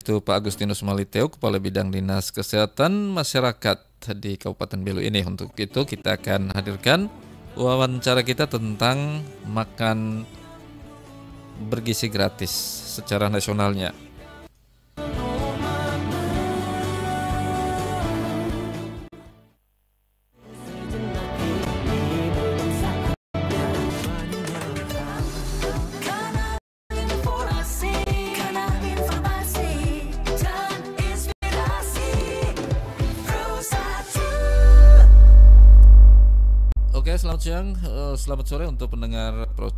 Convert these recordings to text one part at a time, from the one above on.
yaitu Pak Agustinus Maliteo, Kepala Bidang Dinas Kesehatan Masyarakat di Kabupaten Belu ini. Untuk itu kita akan hadirkan wawancara kita tentang makan bergizi gratis secara nasionalnya. Oke, selamat siang, selamat sore untuk pendengar Pro 1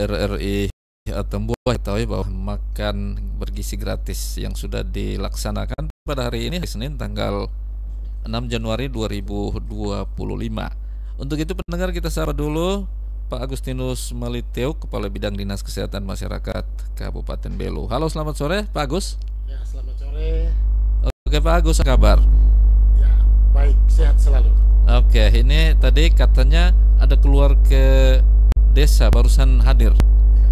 RRI Tembuah. Ketahui bahwa makan bergizi gratis yang sudah dilaksanakan pada hari ini, Senin tanggal 6 Januari 2025. Untuk itu pendengar, kita sapa dulu Pak Agustinus Maliteo, Kepala Bidang Dinas Kesehatan Masyarakat Kabupaten Belu. Halo, selamat sore Pak Agus. Ya, selamat sore. Oke Pak Agus, apa kabar? Ya, baik, sehat selalu. Oke, ini tadi katanya ada keluar ke desa, barusan hadir. Ya,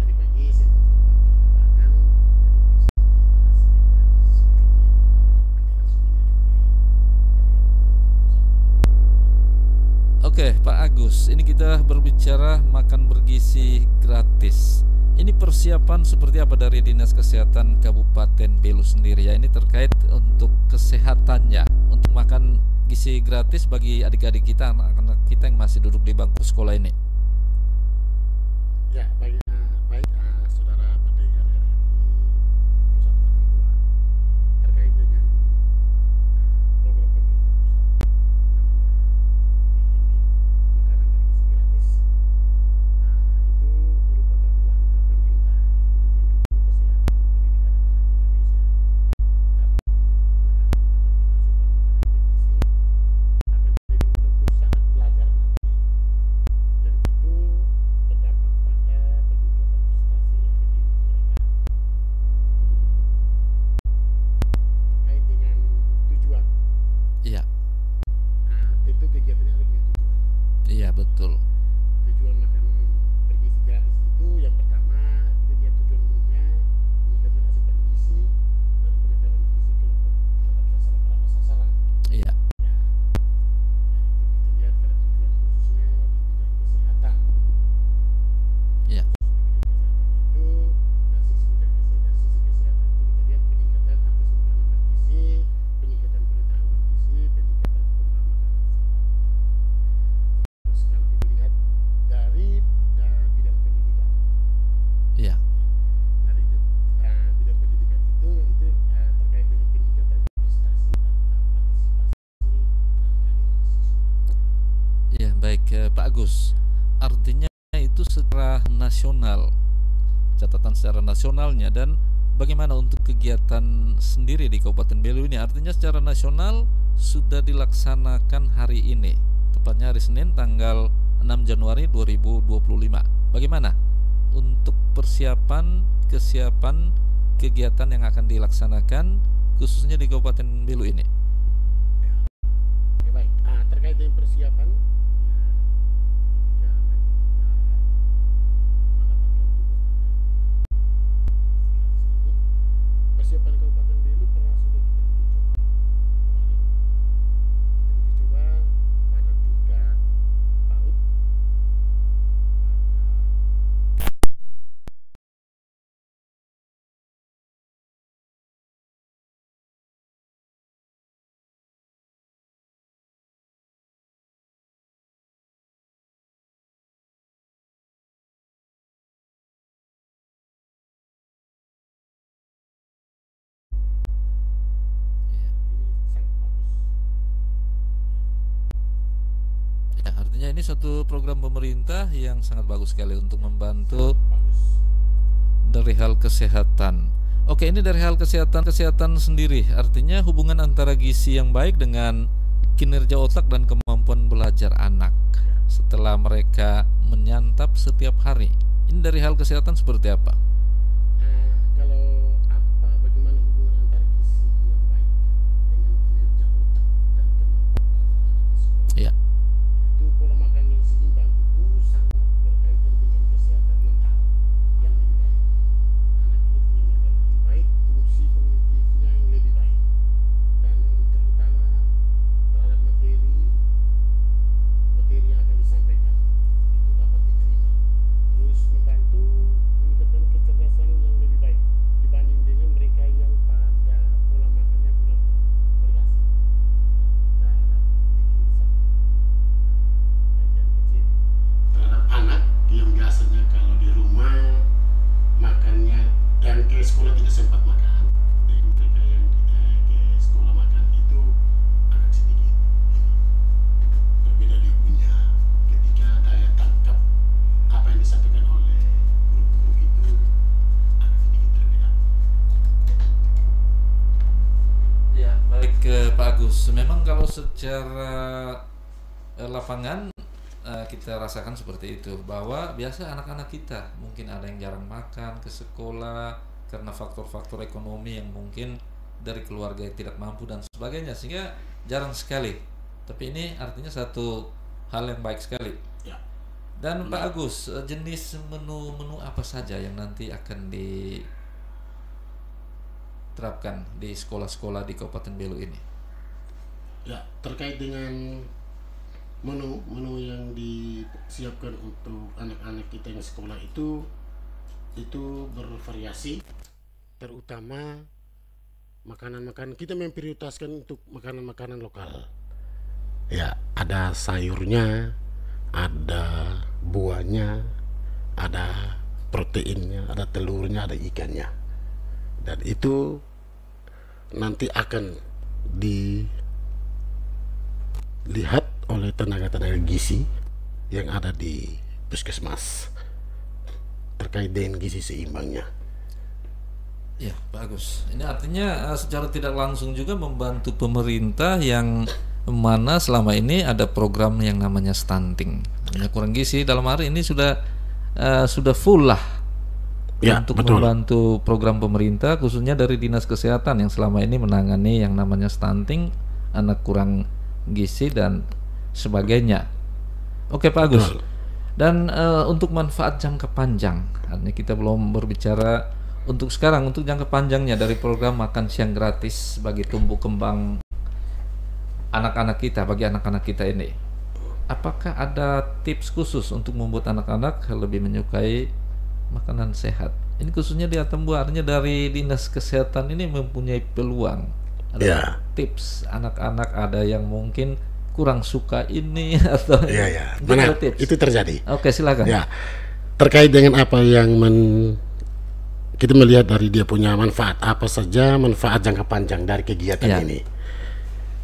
tadi pagi saya ke lapangan, Oke, Pak Agus, ini kita berbicara makan bergizi gratis. Ini persiapan seperti apa dari Dinas Kesehatan Kabupaten Belu sendiri ya? Ini terkait untuk kesehatannya, untuk makan gizi gratis bagi adik-adik kita, anak-anak kita yang masih duduk di bangku sekolah ini. Ya, baik, saudara pendengar RRI Pusat Tembuah, terkait dengan program pemerintah pusat namanya BMG, makanan bergizi gratis. Itu merupakan langkah pemerintah untuk mendukung kesehatan dan pendidikan anak-anak Indonesia. Dan anak-anak mendapatkan asupan makanan bergizi akan lebih menempuh saat belajar nanti, yang itu berdampak pada peningkatan prestasi akademik mereka. Terkait dengan tujuan, Iya, tentu kegiatannya harus punya tujuan. iya betul. Tujuan makan bergizi gratis itu yang pertama, kita lihat tujuan umumnya meningkatkan asupan gizi dan pengetahuan gizi kelompok terhadap sasaran para sasaran. Iya, Ya, itu kita lihat kalau tujuan khususnya di bidang kesehatan. iya, Di bidang kesehatan itu, dari sisi kesehatan itu kita lihat peningkatan akses makanan bergizi, peningkatan pengetahuan gizi, peningkatan penggunaan makanan sehat. Terus kalau kita lihat dari bidang pendidikan, iya, dari bidang pendidikan itu terkait dengan peningkatan prestasi atau partisipasi dan kehadiran siswa. iya. Baik, Pak Agus. Artinya itu secara nasional, catatan secara nasionalnya, dan bagaimana untuk kegiatan sendiri di Kabupaten Belu ini? Artinya secara nasional sudah dilaksanakan hari ini, tepatnya hari Senin tanggal 6 Januari 2025. Bagaimana untuk kesiapan kegiatan yang akan dilaksanakan khususnya di Kabupaten Belu ini? Ya. Oke, baik. Terkait dengan persiapan, ketika nanti kita mendapatkan tugas terkait dengan ini, persiapan Kabupaten Belu pernah sudah kita uji coba kemarin. Kita uji coba pada tingkat PAUD, pada ini sangat bagus. Ya, artinya ini suatu program pemerintah yang sangat bagus sekali untuk membantu Bagus. dari hal kesehatan. Oke, ini dari hal kesehatan sendiri, artinya hubungan antara gizi yang baik dengan kinerja otak dan kemampuan belajar anak setelah mereka menyantap setiap hari. Ini dari hal kesehatan seperti apa? Kalau bagaimana hubungan antara gizi yang baik dengan kinerja otak dan kemampuan belajar anak di sekolah? Ya, Itu pola makan yang seimbang itu sangat berkaitan dengan kesehatan mental yang lebih baik. Anak ini punya mental yang lebih baik, fungsi Pak Agus, memang kalau secara lapangan kita rasakan seperti itu, bahwa biasa anak-anak kita mungkin ada yang jarang makan ke sekolah karena faktor-faktor ekonomi yang mungkin dari keluarga yang tidak mampu dan sebagainya, sehingga jarang sekali. Tapi ini artinya satu hal yang baik sekali. Ya. Dan Pak Agus, jenis menu-menu apa saja yang nanti akan diterapkan di sekolah-sekolah di Kabupaten Belu ini? Ya, terkait dengan menu yang disiapkan untuk anak-anak kita yang sekolah itu bervariasi, terutama makanan-makanan kita memprioritaskan untuk makanan-makanan lokal. Ya, ada sayurnya, ada buahnya, ada proteinnya, ada telurnya, ada ikannya, dan itu nanti akan dilihat oleh tenaga-tenaga gizi yang ada di puskesmas terkait dengan gizi seimbangnya. Ya, bagus. Ini artinya secara tidak langsung juga membantu pemerintah yang mana selama ini ada program yang namanya stunting, namanya kurang gizi. Dalam hari ini sudah full lah Ya, untuk betul. membantu program pemerintah, khususnya dari Dinas Kesehatan yang selama ini menangani yang namanya stunting, anak kurang gizi dan sebagainya. Oke Pak Agus. Betul. Dan untuk manfaat jangka panjang, artinya kita belum berbicara untuk sekarang, untuk jangka panjangnya dari program makan siang gratis bagi tumbuh kembang anak-anak kita, bagi anak-anak kita ini. Apakah ada tips khusus untuk membuat anak-anak lebih menyukai makanan sehat? Ini khususnya di Atambua, artinya dari Dinas Kesehatan ini mempunyai peluang. Ada Ya. tips anak-anak, ada yang mungkin kurang suka ini atau Ya, mungkin ada benar. tips. Itu terjadi. Oke, silakan. Ya, terkait dengan apa yang kita melihat dari dia punya manfaat, apa saja manfaat jangka panjang dari kegiatan Ya. ini.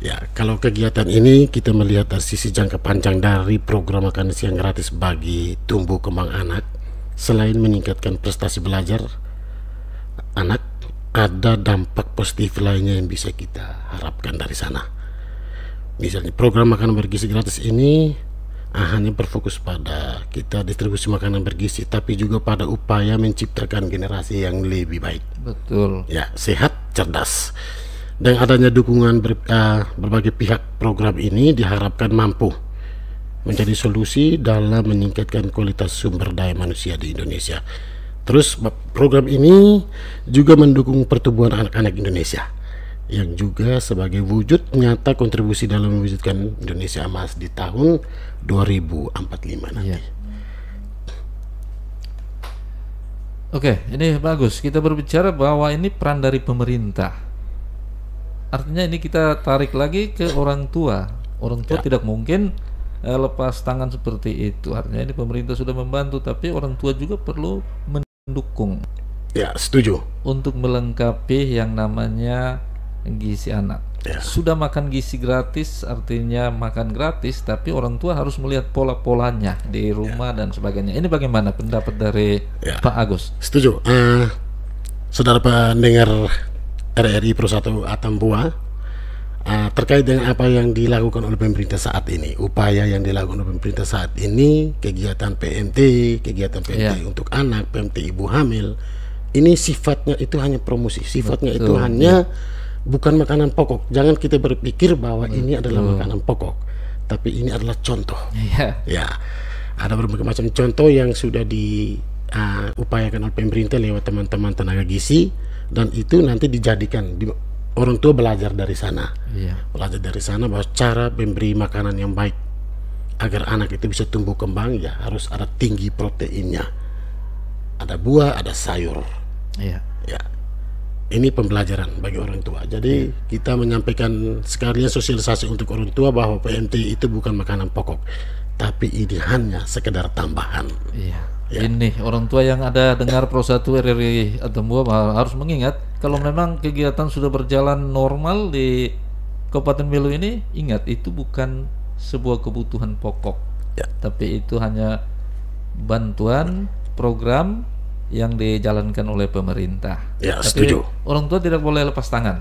Ya, kalau kegiatan ini kita melihat dari sisi jangka panjang dari program makan siang gratis bagi tumbuh kembang anak, selain meningkatkan prestasi belajar anak, ada dampak positif lainnya yang bisa kita harapkan dari sana. Misalnya program makanan bergizi gratis ini hanya berfokus pada kita distribusi makanan bergizi, tapi juga pada upaya menciptakan generasi yang lebih baik. Betul. Ya, sehat, cerdas. Dan adanya dukungan berbagai pihak, program ini diharapkan mampu menjadi solusi dalam meningkatkan kualitas sumber daya manusia di Indonesia. Terus program ini juga mendukung pertumbuhan anak-anak Indonesia, yang juga sebagai wujud nyata kontribusi dalam mewujudkan Indonesia emas di tahun 2045 nanti. Iya. Oke, ini bagus. Kita berbicara bahwa ini peran dari pemerintah. Artinya ini kita tarik lagi ke orang tua. Orang tua tidak mungkin lepas tangan seperti itu. Artinya ini pemerintah sudah membantu, tapi orang tua juga perlu mendukung Ya, setuju. untuk melengkapi yang namanya gizi anak. Ya. Sudah makan gizi gratis, artinya makan gratis, tapi orang tua harus melihat pola-polanya di rumah dan sebagainya. Ini bagaimana pendapat dari Ya. Pak Agus? Setuju. Saudara pendengar RRI Pro 1 Atambua, terkait dengan apa yang dilakukan oleh pemerintah saat ini, upaya yang dilakukan oleh pemerintah saat ini, kegiatan PMT Ya. untuk anak, PMT ibu hamil, ini sifatnya itu hanya promosi, sifatnya itu Betul, hanya bukan makanan pokok. Jangan kita berpikir bahwa ini adalah makanan pokok, tapi ini adalah contoh. Iya. Ya, ada berbagai macam contoh yang sudah diupayakan oleh pemerintah lewat teman-teman tenaga gizi, dan itu nanti dijadikan orang tua belajar dari sana. Iya. Belajar dari sana bahwa cara memberi makanan yang baik agar anak itu bisa tumbuh kembang, ya harus ada tinggi proteinnya. Ada buah, ada sayur. Iya. Ya. Ini pembelajaran bagi orang tua. Jadi kita menyampaikan sekalian sosialisasi untuk orang tua bahwa PMT itu bukan makanan pokok, tapi ini hanya sekedar tambahan. Iya. Ya. Ini orang tua yang ada dengar Pro 1 RRI Atambua harus mengingat kalau memang kegiatan sudah berjalan normal di Kabupaten Belu ini, ingat itu bukan sebuah kebutuhan pokok, Ya. tapi itu hanya bantuan program yang dijalankan oleh pemerintah. Ya, Tapi setuju. orang tua tidak boleh lepas tangan.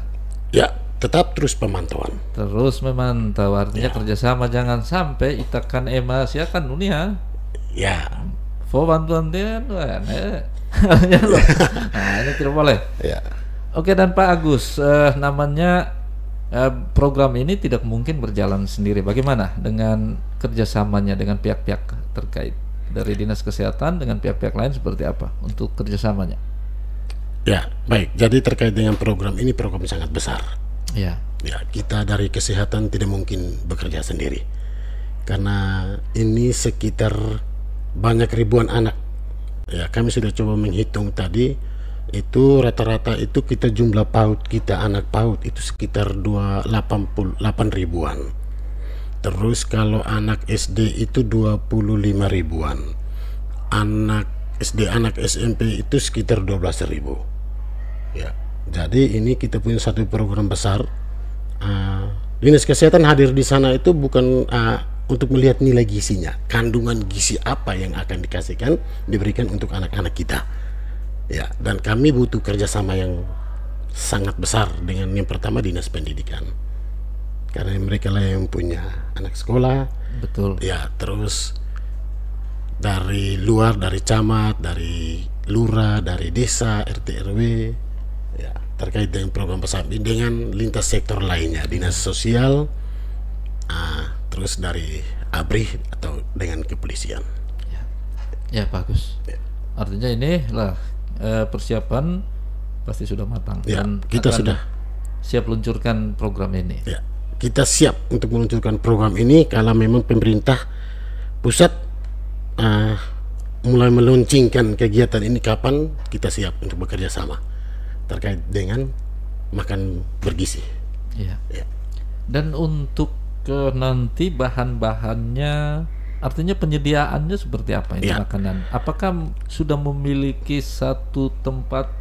Ya, tetap terus pemantauan. Terus memantau, artinya Ya. kerjasama, jangan sampai itakan emas ya kan dunia. Ya, Fo bantuan dia, nah ini tidak boleh. ya, Oke, dan Pak Agus, namanya program ini tidak mungkin berjalan sendiri. Bagaimana dengan kerjasamanya dengan pihak-pihak terkait dari Dinas Kesehatan dengan pihak-pihak lain seperti apa untuk kerjasamanya? ya. Baik. Jadi terkait dengan program ini, program sangat besar. Ya, Ya, kita dari kesehatan tidak mungkin bekerja sendiri karena ini sekitar banyak ribuan anak. Ya, kami sudah coba menghitung tadi, itu rata-rata itu kita jumlah PAUD kita, anak PAUD itu sekitar 88 ribuan. Terus kalau anak SD itu 25 ribuan. Anak SD, anak SMP itu sekitar 12 ribu. Ya, jadi ini kita punya satu program besar. Dinas Kesehatan hadir di sana itu bukan untuk melihat nilai gizinya, kandungan gizi apa yang akan dikasihkan, diberikan untuk anak-anak kita. Ya, dan kami butuh kerjasama yang sangat besar dengan yang pertama Dinas Pendidikan, karena mereka lah yang punya anak sekolah. betul. Ya, terus dari luar, dari camat, dari lurah, dari desa, RT RW, ya, terkait dengan program besar dengan lintas sektor lainnya, dinas sosial, terus dari ABRI atau dengan kepolisian. Ya, bagus. Ya. Artinya ini lah persiapan pasti sudah matang Ya, dan kita akan sudah siap luncurkan program ini. Ya, kita siap untuk meluncurkan program ini kalau memang pemerintah pusat mulai meluncurkan kegiatan ini. Kapan kita siap untuk bekerja sama terkait dengan makan bergizi. Ya. Ya. Dan untuk nanti bahan-bahannya, artinya penyediaannya seperti apa ini Ya. makanan? Apakah sudah memiliki satu tempat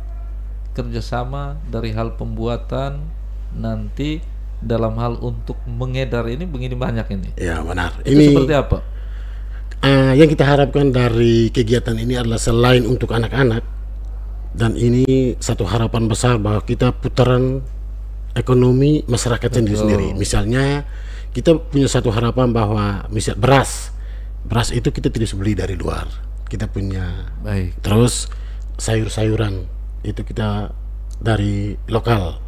kerjasama dari hal pembuatan, nanti dalam hal untuk mengedar ini begini banyak ini? Ya, benar. Itu Ini seperti apa? yang kita harapkan dari kegiatan ini adalah selain untuk anak-anak, dan ini satu harapan besar bahwa kita putaran ekonomi masyarakat sendiri-sendiri. Misalnya kita punya satu harapan bahwa misal beras itu kita tidak bisa beli dari luar, kita punya. Baik. Terus sayur-sayuran itu kita dari lokal.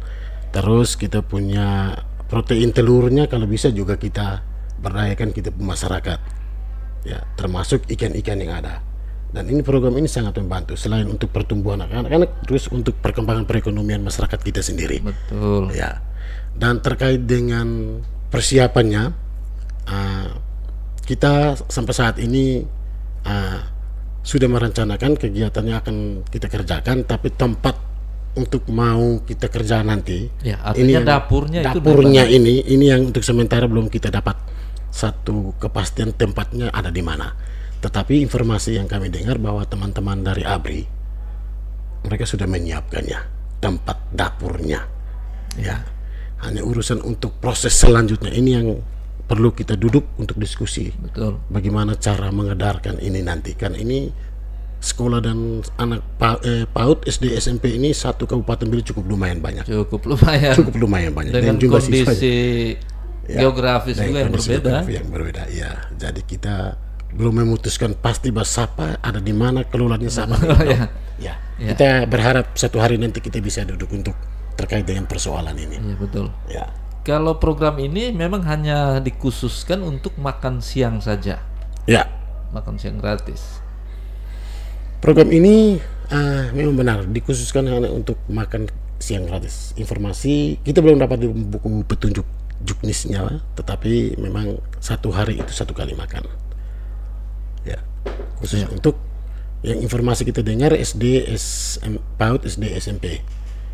Terus kita punya protein telurnya kalau bisa juga kita berdayakan kita masyarakat. Ya, termasuk ikan-ikan yang ada. Dan ini program ini sangat membantu selain untuk pertumbuhan anak-anak, terus untuk perkembangan perekonomian masyarakat kita sendiri. Betul. Ya. Dan terkait dengan persiapannya, kita sampai saat ini sudah merencanakan kegiatannya akan kita kerjakan, tapi tempat untuk mau kita kerja nanti, Ya, artinya yang- dapurnya itu dapurnya ini yang untuk sementara belum kita dapat satu kepastian tempatnya ada di mana. Tetapi informasi yang kami dengar bahwa teman-teman dari ABRI mereka sudah menyiapkannya, tempat dapurnya. Ya, hanya urusan untuk proses selanjutnya ini yang perlu kita duduk untuk diskusi. Betul. Bagaimana cara mengedarkan ini nanti, kan ini sekolah dan anak PAUD SD SMP ini satu kabupaten Belu cukup lumayan banyak, Cukup lumayan. cukup lumayan banyak Dengan jumlah kondisi siswanya. geografis Dengan juga yang kondisi berbeda. geografi yang berbeda. Ya, jadi kita belum memutuskan pasti bahwa siapa ada di mana, kelolanya siapa. Ya. Ya, Ya. kita berharap satu hari nanti kita bisa duduk untuk terkait dengan persoalan ini. Iya, betul. Ya, Kalau program ini memang hanya dikhususkan untuk makan siang saja, ya. makan siang gratis. Program ini memang benar dikhususkan hanya untuk makan siang gratis. Informasi kita belum dapat di buku petunjuk juknisnya, tetapi memang satu hari itu satu kali makan. Ya, khusus untuk yang informasi kita dengar SD, PAUD, SD, SMP.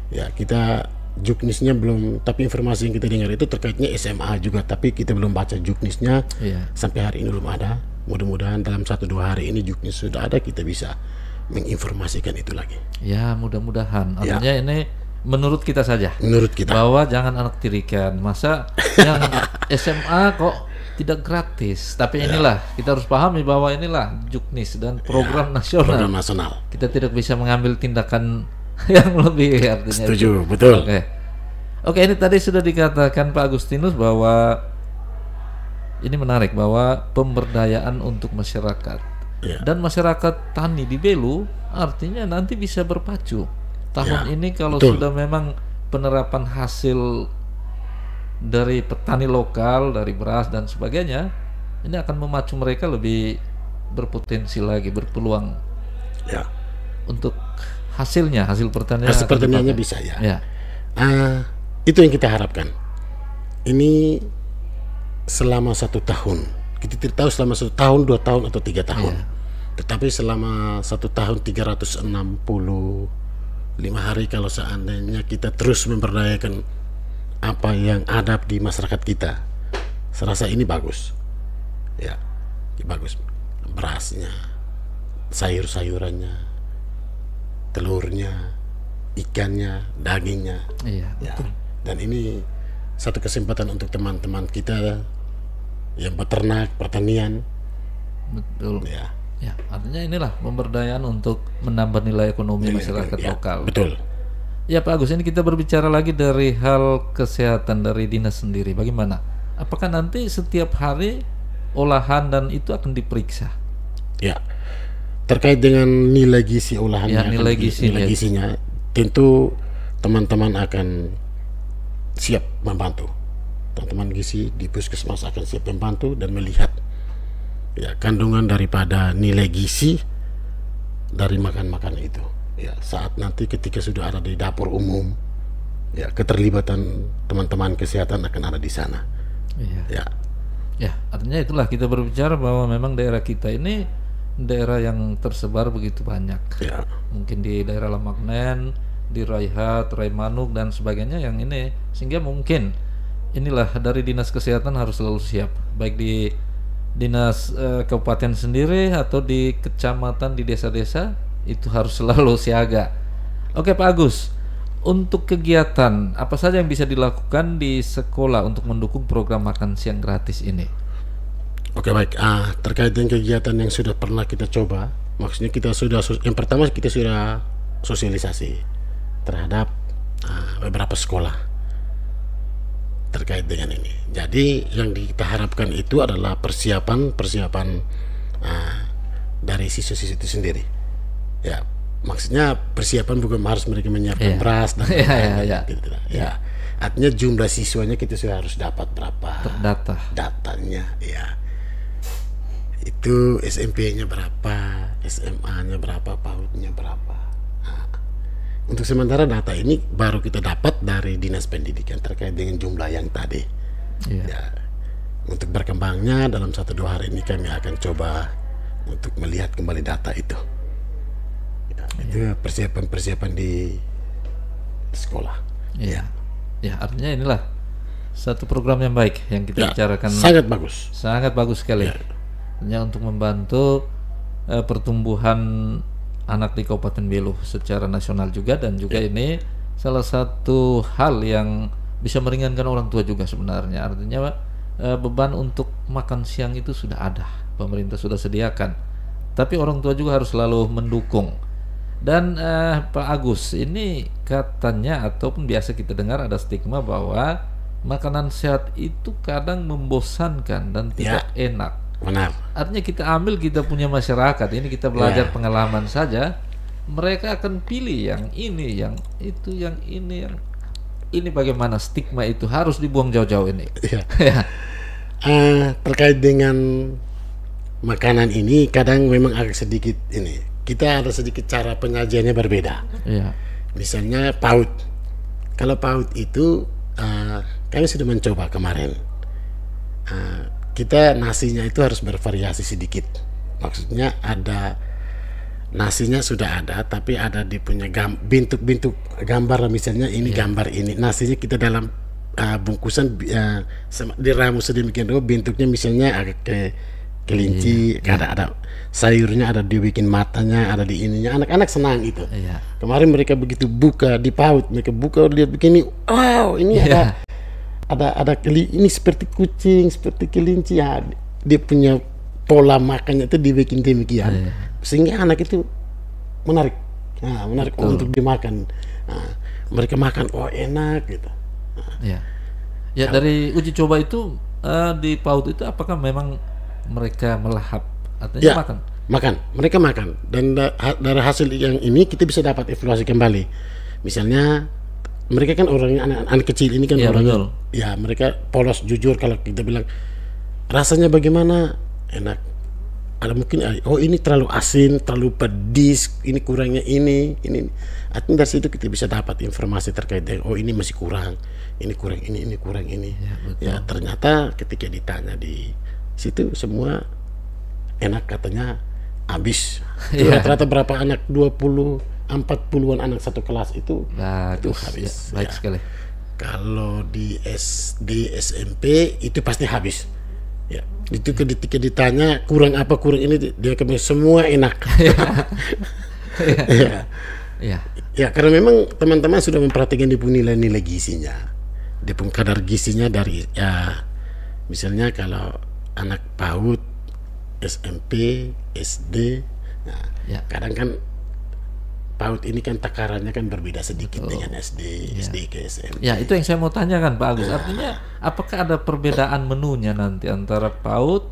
Ya, kita juknisnya belum, tapi informasi yang kita dengar itu terkaitnya SMA juga, tapi kita belum baca juknisnya. Iya. Sampai hari ini belum ada. Mudah-mudahan dalam 1-2 hari ini juknis sudah ada, kita bisa menginformasikan itu lagi. Ya, mudah-mudahan. Ya. Artinya ini menurut kita saja. Menurut kita. Bahwa jangan anak tirikan. Masa yang SMA kok tidak gratis? Tapi inilah kita harus pahami bahwa inilah juknis dan program nasional. Program nasional. Kita tidak bisa mengambil tindakan yang lebih artinya. Setuju, betul. Oke. Oke, ini tadi sudah dikatakan Pak Agustinus bahwa ini menarik bahwa pemberdayaan untuk masyarakat Ya. dan masyarakat tani di Belu artinya nanti bisa berpacu. Tahun Ya, ini kalau betul. sudah memang penerapan hasil dari petani lokal, dari beras dan sebagainya, ini akan memacu mereka lebih berpotensi lagi, berpeluang Ya. untuk hasilnya, hasil pertanian Hasil akan pertaniannya dipakai. bisa ya. Ya, Itu yang kita harapkan. Ini selama 1 tahun. Kita tidak tahu selama 1 tahun, 2 tahun, atau 3 tahun. Iya. Tetapi selama 1 tahun 365 hari, kalau seandainya kita terus memberdayakan apa yang ada di masyarakat kita, serasa ini bagus. Ya, ini bagus. Berasnya, sayur-sayurannya, telurnya, ikannya, dagingnya. iya, Ya. betul. Dan ini satu kesempatan untuk teman-teman kita yang peternak, pertanian. Betul. Ya, Ya, artinya inilah pemberdayaan untuk menambah nilai ekonomi masyarakat ya, lokal. betul. Ya Pak Agus, ini kita berbicara lagi dari hal kesehatan dari dinas sendiri. Bagaimana? Apakah nanti setiap hari olahan dan itu akan diperiksa? Ya, terkait dengan nilai gizi olahannya, Ya, nilai gizinya. gizinya, tentu teman-teman akan siap membantu. Teman-teman gizi di puskesmas akan siap membantu dan melihat ya kandungan daripada nilai gizi dari makan-makan itu. Ya, saat nanti ketika sudah ada di dapur umum, ya keterlibatan teman-teman kesehatan akan ada di sana. Iya. Ya, Ya, artinya itulah kita berbicara bahwa memang daerah kita ini daerah yang tersebar begitu banyak. ya, Mungkin di daerah Lamagnen, di Raihat, Raimanuk dan sebagainya yang ini, sehingga mungkin inilah dari dinas kesehatan harus selalu siap, baik di dinas kabupaten sendiri atau di kecamatan, di desa-desa, itu harus selalu siaga. Oke Pak Agus, untuk kegiatan apa saja yang bisa dilakukan di sekolah untuk mendukung program makan siang gratis ini? oke, baik. Terkait dengan kegiatan yang sudah pernah kita coba, maksudnya kita sudah yang pertama kita sudah sosialisasi terhadap beberapa sekolah terkait dengan ini. Jadi yang kita harapkan itu adalah persiapan dari siswa-siswa itu sendiri. Ya, maksudnya persiapan bukan harus mereka menyiapkan Iya. beras dan Iya, lain-lain, iya, iya. gitu lah. Ya, artinya jumlah siswanya kita sudah harus dapat berapa Terdata. datanya. Ya, itu SMP-nya berapa, SMA-nya berapa, PAUD-nya berapa. Untuk sementara data ini baru kita dapat dari Dinas Pendidikan terkait dengan jumlah yang tadi. Iya. Ya, untuk berkembangnya dalam 1-2 hari ini kami akan coba untuk melihat kembali data itu. Ya, itu persiapan-persiapan di sekolah. Iya. Ya, artinya inilah satu program yang baik yang kita Ya, bicarakan. sangat bagus. Sangat bagus sekali. Artinya untuk membantu pertumbuhan anak di Kabupaten Belu secara nasional juga, dan juga ini salah satu hal yang bisa meringankan orang tua juga sebenarnya. Artinya beban untuk makan siang itu sudah ada, pemerintah sudah sediakan, tapi orang tua juga harus selalu mendukung. Dan Pak Agus, ini katanya ataupun biasa kita dengar ada stigma bahwa makanan sehat itu kadang membosankan dan tidak enak. Benar. Artinya kita ambil, kita punya masyarakat ini, kita belajar pengalaman saja, mereka akan pilih yang ini, yang itu, yang ini, yang ini. Bagaimana stigma itu harus dibuang jauh-jauh ini? Ya. Ya. Terkait dengan makanan ini kadang memang agak sedikit ini. Kita ada sedikit cara penyajiannya berbeda. Iya. Misalnya PAUD. Kalau PAUD itu kami sudah mencoba kemarin. Kita nasinya itu harus bervariasi sedikit. Maksudnya ada nasinya sudah ada, tapi ada di punya bentuk-bentuk gambar, misalnya ini gambar ini. Nasinya kita dalam bungkusan diramu sedemikian rupa, bentuknya misalnya agak kelinci, ada sayurnya, ada dibikin matanya, ada di ininya. Anak-anak senang itu. Iya. Kemarin mereka begitu buka di PAUD, mereka buka lihat begini, wow, ini ada ini seperti kucing, seperti kelinci, ya. Dia punya pola makannya itu dibikin demikian, sehingga anak itu menarik untuk dimakan. Mereka makan, oh enak gitu. Ya. Ya, dari uji coba itu di PAUD itu apakah memang mereka melahap, artinya Ya, makan? makan. Mereka makan. Dan dari hasil yang ini kita bisa dapat evaluasi kembali. Misalnya mereka kan orangnya anak kecil ini kan Iya, orangnya, betul. ya mereka polos jujur. Kalau kita bilang rasanya bagaimana, enak. Ada mungkin oh ini terlalu asin, terlalu pedis, ini kurangnya ini. Artinya dari situ kita bisa dapat informasi terkait dengan oh ini masih kurang, ini kurang ini kurang ini. Ya, betul. Ya ternyata ketika ditanya di situ semua enak, katanya habis. Itu Iya. rata-rata berapa anak, 20 40-an anak satu kelas itu Bagus, habis. ya, baik Ya. sekali. Kalau di SD SMP itu pasti habis. Ya, itu ketika ditanya kurang apa, kurang ini, dia kembali semua enak. Ya. Ya, Ya, karena memang teman-teman sudah memperhatikan dia punya nilai-nilai gizinya. Dia punya kadar gizinya dari ya misalnya kalau anak PAUD, SMP, SD. Nah, ya, kadang kan PAUD ini kan takarannya kan berbeda sedikit dengan SD, SD ke SMP. ya, itu yang saya mau tanyakan Pak Agus. Artinya apakah ada perbedaan menunya nanti antara PAUD,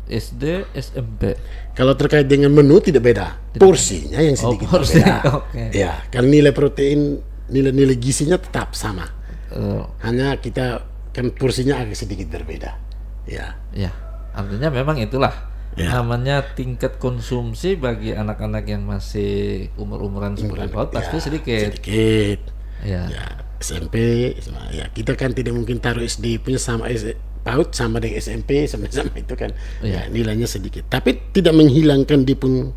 SD, SMP? Kalau terkait dengan menu tidak beda, porsinya yang sedikit porsi, berbeda. oke. Ya, kalau nilai protein, nilai gizinya tetap sama. Eh, Hanya kita kan porsinya agak sedikit berbeda. Ya, ya, artinya memang itulah Ya. namanya tingkat konsumsi bagi anak-anak yang masih umur-umuran seperti PAUD pasti ya, sedikit. sedikit. Ya, Ya, SMP, ya kita kan tidak mungkin taruh SD punya sama PAUD sama dengan SMP sama-sama itu kan. Ya, nilainya sedikit. Tapi tidak menghilangkan dia pun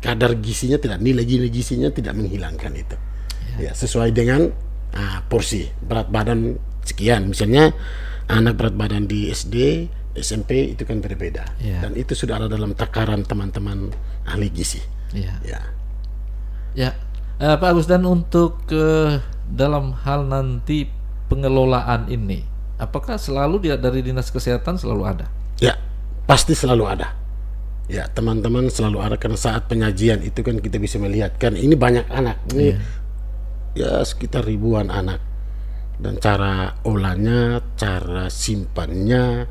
kadar gizinya, tidak, nilai gizinya tidak menghilangkan itu. Ya, sesuai dengan porsi berat badan sekian. Misalnya anak berat badan di SD, SMP itu kan berbeda. Ya. Dan itu sudah ada dalam takaran teman-teman ahli gizi. ya. Ya. Ya, Pak Agus, dan untuk dalam hal nanti pengelolaan ini, apakah selalu dari dinas kesehatan selalu ada? Ya, pasti selalu ada. Ya, teman-teman selalu ada, karena saat penyajian itu kan kita bisa melihat kan ini banyak anak. Ini ya sekitar ribuan anak. Dan cara olahnya, cara simpannya,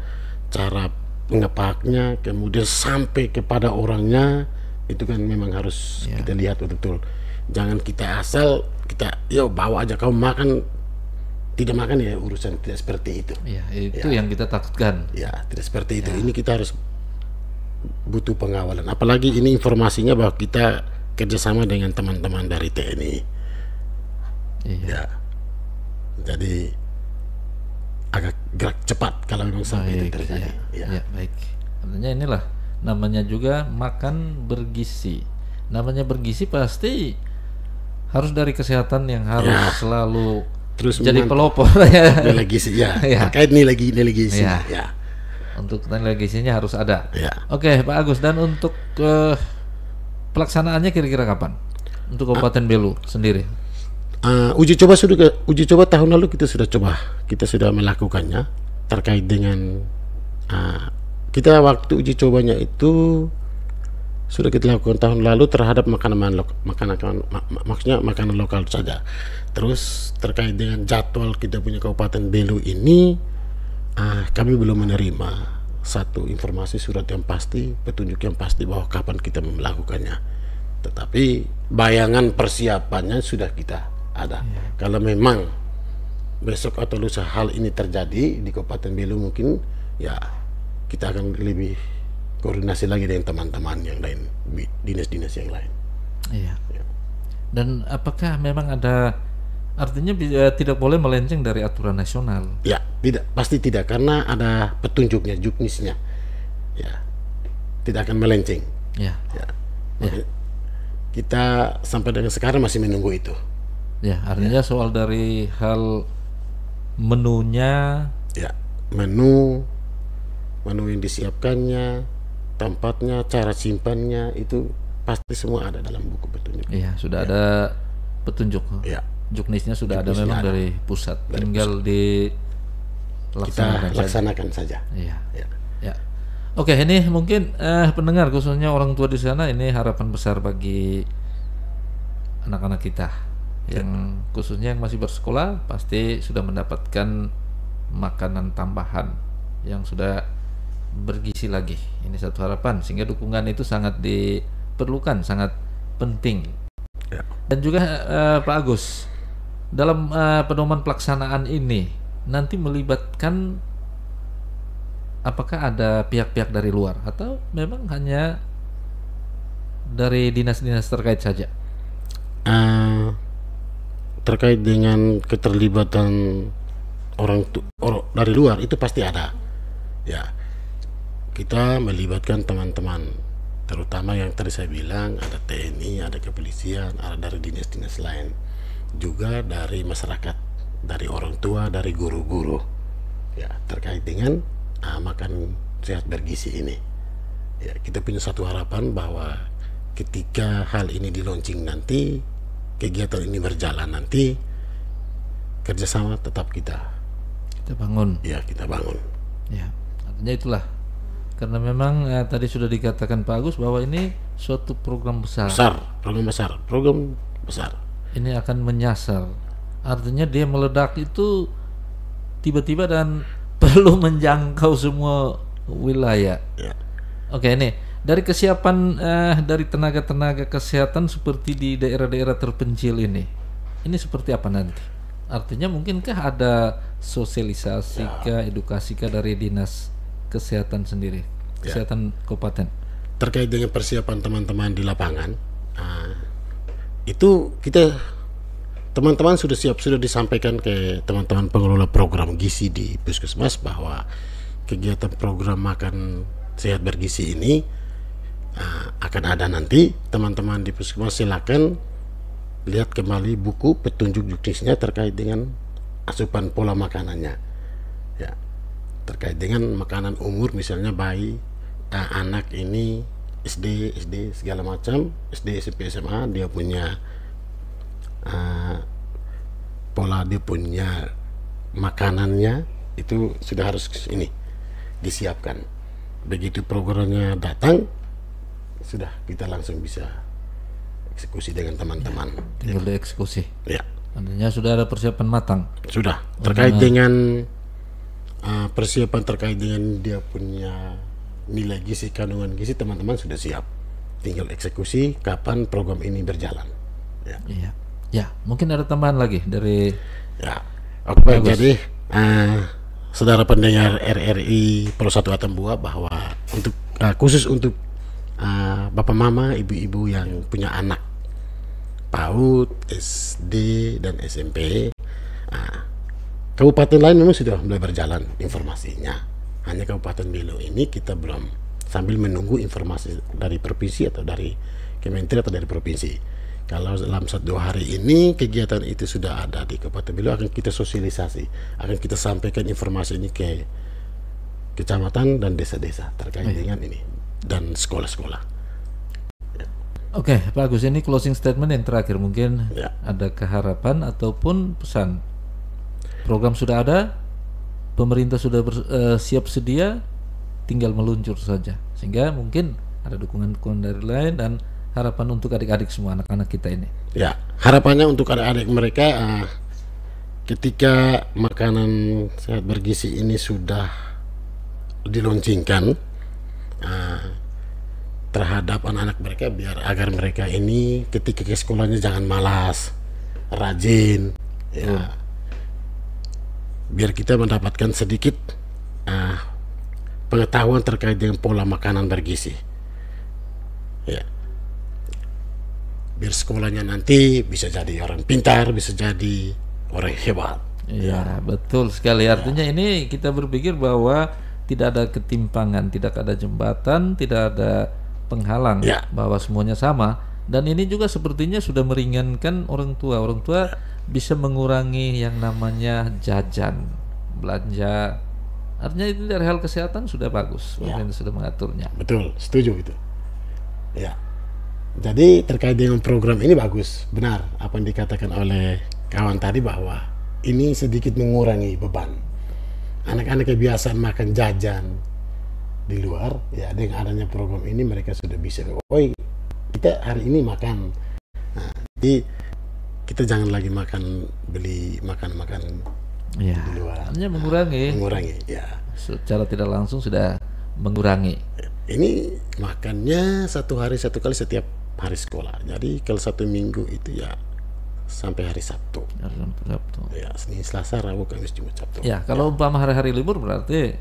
cara ngepaknya, kemudian sampai kepada orangnya itu kan memang harus kita lihat betul-betul. Jangan kita asal kita bawa aja, kamu makan tidak makan ya urusan, tidak seperti itu. Ya, itu yang kita takutkan. Ya, tidak seperti itu. Ini kita harus butuh pengawalan. Apalagi ini informasinya bahwa kita kerjasama dengan teman-teman dari TNI. Iya. Ya, jadi agak gerak cepat kalau memang sampai itu Baik, terjadi. Ya. ya, baik. Artinya inilah namanya juga makan bergizi. Namanya bergizi pasti harus dari kesehatan yang harus selalu Terus jadi memantau pelopor ya. nilai gizi, ya. Ya. Terkait nilai gizi, Ya. ya. Untuk nilai gizinya harus ada. Ya. Oke, Pak Agus, dan untuk pelaksanaannya kira-kira kapan? Untuk Kabupaten Belu sendiri. Uji coba tahun lalu kita sudah melakukannya terkait dengan kita waktu uji cobanya itu sudah kita lakukan tahun lalu terhadap maksudnya makanan lokal saja. Terus terkait dengan jadwal kita punya Kabupaten Belu ini, kami belum menerima satu informasi surat yang pasti, petunjuk yang pasti bahwa kapan kita melakukannya. Tetapi bayangan persiapannya sudah kita ada. Kalau memang besok atau lusa hal ini terjadi di Kabupaten Belu, mungkin ya kita akan lebih koordinasi lagi dengan teman-teman yang lain, dinas-dinas yang lain. Iya. Ya. Dan apakah memang ada artinya tidak boleh melenceng dari aturan nasional? Ya, tidak, pasti tidak, karena ada petunjuknya, juknisnya. Ya, tidak akan melenceng. Ya. Ya. Ya. Kita sampai dengan sekarang masih menunggu itu. Ya, artinya soal dari hal menunya, Ya, menu yang disiapkannya, tempatnya, cara simpannya, itu pasti semua ada dalam buku petunjuk. ya sudah ada petunjuk. Ya, Juknisnya sudah ada Juknisnya memang ada. dari pusat, Dari tinggal kita dilaksanakan saja. laksanakan saja. Iya. Ya. Ya. Oke, ini mungkin pendengar khususnya orang tua di sana, ini harapan besar bagi anak-anak kita. Yang khususnya yang masih bersekolah pasti sudah mendapatkan makanan tambahan yang sudah bergizi lagi. Ini satu harapan, sehingga dukungan itu sangat diperlukan, sangat penting. Ya. Dan juga Pak Agus, dalam pedoman pelaksanaan ini nanti melibatkan, apakah ada pihak-pihak dari luar atau memang hanya dari dinas-dinas terkait saja? Terkait dengan keterlibatan orang dari luar itu pasti ada. Ya, kita melibatkan teman-teman, terutama yang tadi saya bilang, ada TNI, ada kepolisian, ada dari dinas-dinas lain, juga dari masyarakat, dari orang tua, dari guru-guru, ya, terkait dengan makan sehat bergizi ini. Ya, kita punya satu harapan bahwa ketika hal ini di launching nanti, kegiatan ini berjalan nanti, kerjasama tetap kita bangun. Ya, kita bangun. Ya, artinya itulah, karena memang tadi sudah dikatakan Pak Agus bahwa ini suatu program besar. Program besar. Ini akan menyasar. Artinya dia meledak itu tiba-tiba dan perlu menjangkau semua wilayah. Ya. Oke, ini dari kesiapan dari tenaga-tenaga kesehatan seperti di daerah-daerah terpencil ini seperti apa nanti? Artinya mungkinkah ada sosialisasi kah, edukasi kah dari dinas kesehatan sendiri, kesehatan kabupaten? Terkait dengan persiapan teman-teman di lapangan, itu kita teman-teman sudah siap, sudah disampaikan ke teman-teman pengelola program gizi di puskesmas bahwa kegiatan program makan sehat bergizi ini akan ada nanti. Teman-teman di puskesmas silakan lihat kembali buku petunjuk juknisnya terkait dengan asupan pola makanannya, ya, terkait dengan makanan umur, misalnya bayi, anak ini SD segala macam, SD, SMP, SMA, dia punya pola, dia punya makanannya, itu sudah harus ini disiapkan. Begitu programnya datang, sudah kita langsung bisa eksekusi dengan teman-teman. Tinggal dieksekusi. Ya. Artinya sudah ada persiapan matang. Sudah. Terkait dengan persiapan terkait dengan dia punya nilai gizi, kandungan gizi, teman-teman sudah siap. Tinggal eksekusi kapan program ini berjalan. Ya. Iya. Ya, mungkin ada tambahan lagi dari. Ya. Oke, jadi saudara pendengar RRI Pro 1 Atambua, bahwa untuk khusus untuk bapak mama, ibu-ibu yang punya anak PAUD, SD dan SMP, kabupaten lain memang sudah mulai berjalan informasinya. Hanya Kabupaten Belu ini kita belum, sambil menunggu informasi dari provinsi atau dari Kementerian atau dari provinsi. Kalau dalam 1-2 hari ini kegiatan itu sudah ada di Kabupaten Belu, akan kita sosialisasi, akan kita sampaikan informasi ini ke kecamatan dan desa-desa terkait dengan ini dan sekolah-sekolah. Oke, Pak Agus, ini closing statement yang terakhir, mungkin ada keharapan ataupun pesan. Program sudah ada, pemerintah sudah siap sedia, tinggal meluncur saja, sehingga mungkin ada dukungan-dukungan dari lain, dan harapan untuk adik-adik semua, anak-anak kita ini. Ya, harapannya untuk adik-adik mereka, ketika makanan sehat bergizi ini sudah diluncurkan terhadap anak-anak mereka, agar mereka ini ketika ke sekolahnya jangan malas, rajin, ya. Biar kita mendapatkan sedikit pengetahuan terkait dengan pola makanan bergizi, ya. Biar sekolahnya nanti bisa jadi orang pintar, bisa jadi orang hebat. Iya, betul sekali. Artinya ini kita berpikir bahwa tidak ada ketimpangan, tidak ada jembatan, tidak ada penghalang, bahwa semuanya sama. Dan ini juga sepertinya sudah meringankan orang tua. Orang tua bisa mengurangi yang namanya jajan, belanja. Artinya itu dari hal kesehatan sudah bagus, pemerintah sudah mengaturnya. Betul, setuju itu. Ya. Jadi terkait dengan program ini bagus, benar apa yang dikatakan oleh kawan tadi, bahwa ini sedikit mengurangi beban. Anak-anak kebiasaan makan jajan di luar, ya, dengan adanya program ini mereka sudah bisa, kita hari ini makan. Nah, jadi kita jangan lagi beli makan Ya, di luar. hanya mengurangi. Mengurangi, ya. Secara tidak langsung sudah mengurangi. Ini makannya 1 hari 1 kali setiap hari sekolah. Jadi kalau 1 minggu itu ya sampai hari Sabtu. Ya, Senin, Selasa, Rabu, Kamis, Jumat, Sabtu. Ya, kalau umpama hari-hari libur berarti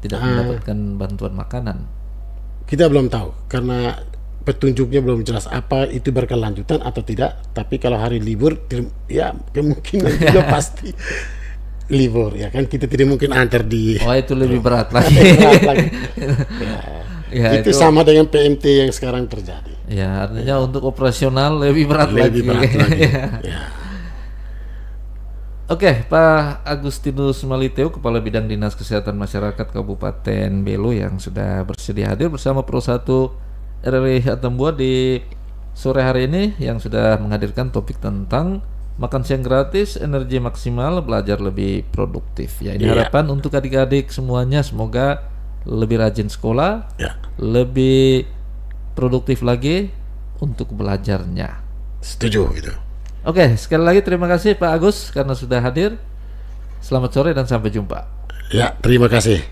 tidak mendapatkan bantuan makanan. Kita belum tahu karena petunjuknya belum jelas apa itu berkelanjutan atau tidak. Tapi kalau hari libur ya kemungkinan juga pasti libur, ya kan, kita tidak mungkin antar di. Oh, itu lebih berat lagi. Berat lagi. Ya, Ya, itu sama dengan PMT yang sekarang terjadi. Ya, artinya untuk operasional lebih berat Lebih lagi. berat lagi. Ya. Oke, Pak Agustinus Maliteo, Kepala Bidang Dinas Kesehatan Masyarakat Kabupaten Belu yang sudah bersedia hadir bersama Pro 1 RRI Atambua di sore hari ini, yang sudah menghadirkan topik tentang makan siang gratis, energi maksimal, belajar lebih produktif. Ya, ini harapan untuk adik-adik semuanya, semoga lebih rajin sekolah, lebih produktif lagi untuk belajarnya. Setuju gitu. Oke, sekali lagi terima kasih Pak Agus karena sudah hadir. Selamat sore dan sampai jumpa. Ya, terima kasih.